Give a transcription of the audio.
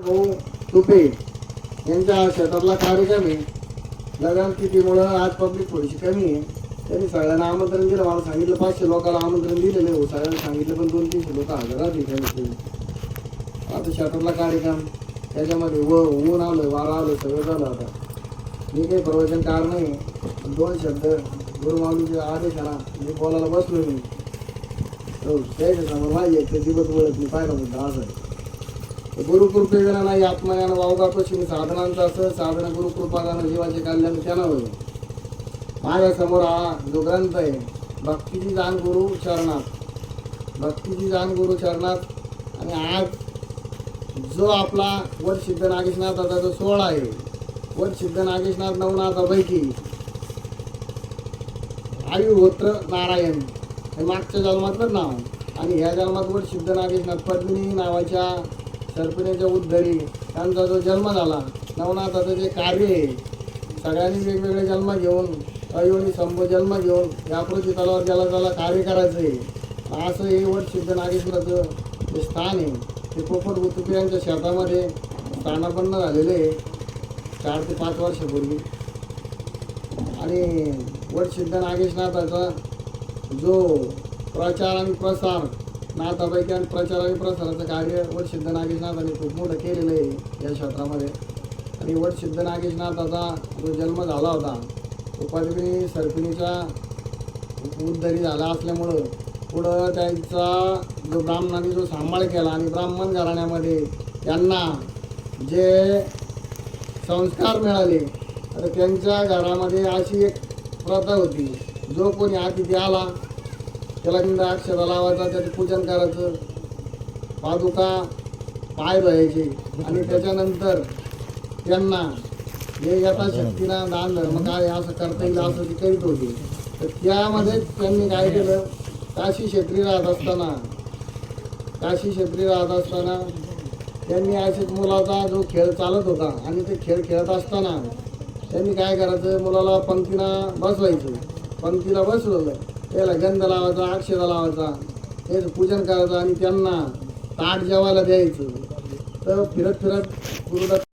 भाऊ तुपे यांच्या शेतातला कार्यक्रम आहे. लग्न तिथीमुळं आज पब्लिक थोडीशी कमी आहे. त्यांनी सगळ्यांना आमंत्रण दिलं. मला सांगितलं 500 लोकांना आमंत्रण दिलेलं आहे. सगळ्यांना सांगितलं पण 200-300 लोक हजर राहतील. आता शेतातला कार्यक्रम त्याच्यामध्ये ऊन आलं, वारा आलं, सगळं झालं. आता मी काही प्रवचनकार नाही. 2 शब्द गुरुमाऊलीचे आदेशाला मी बोलायला बसलो मी. त्याच्या समोर माझी एक दिवस ओळख मी पाहिला मुद्दा असं आहे. गुरुकृपेनं नाही आत्मज्ञान वावगापासून साधनांचं असं साधना गुरुकृपादानं जीवाचे कल्याण त्यानं होईल. माझ्या समोर हा जो ग्रंथ आहे भक्तीची जाण गुरु चरणात, भक्तीची जाण गुरु चरणात. आणि आज जो आपला वटसिद्ध नागेशनाथाचा जो 16 आहे, वटसिद्ध नागेशनाथ नवनाथापैकी आयुहोत्र नारायण हे मागच्या जन्मातलं नाव. आणि ह्या जन्मात वटसिद्ध नागेशनाथ पद्मिनी नावाच्या सर्पिणीच्या उद्धरी त्यांचा जो जन्म झाला. नवनाथाचं जे कार्य आहे सगळ्यांनी वेगवेगळे जन्म घेऊन अयोनी संभव जन्म घेऊन या पृथ्वी तलावर ज्याला कार्य करायचं आहे असं हे वटसिद्ध नागेश्वराचं जे स्थान आहे ते पोपट गुतुपे यांच्या शेतामध्ये स्थानापन्न झालेलं आहे 4 ते 5 वर्षापूर्वी. आणि वटसिद्ध नागेशनाथाचा जो प्रचार आणि प्रसार नाथापैकी आणि प्रचार आणि प्रसाराचं कार्य वटसिद्ध नागेशनाथाने खूप मोठं केलेलं आहे या क्षेत्रामध्ये. आणि वटसिद्ध नागेशनाथाचा जो जन्म झाला होता तो पद्मिनी सर्पिणीचा उद्धरी झाला असल्यामुळं पुढं त्यांचा जो ब्राह्मणांनी जो सांभाळ केला आणि ब्राह्मण घराण्यामध्ये त्यांना जे संस्कार मिळाले तर त्यांच्या घरामध्ये अशी एक प्रथा होती. जो कोणी अतिथी आला त्याला निंदा अक्षता लावायचा, त्याचं पूजन करायचं, पादुका पाय धुवायचे आणि त्याच्यानंतर त्यांना जे यथाशक्तीनं दान धर्म काय असं करता येईल असं ती करीत होती. तर त्यामध्ये त्यांनी काय केलं, काशी क्षेत्री राहत असताना त्यांनी असेच मुलाचा जो खेळ चालत होता आणि ते खेळ खेळत असताना त्यांनी काय करायचं, मुलाला पंक्तीला बसवलं, त्याला गंध लावायचा, अक्षता लावायचा, त्याचं पूजन करायचं आणि त्यांना ताट जेवायला द्यायचं. तर फिरत गुरुदास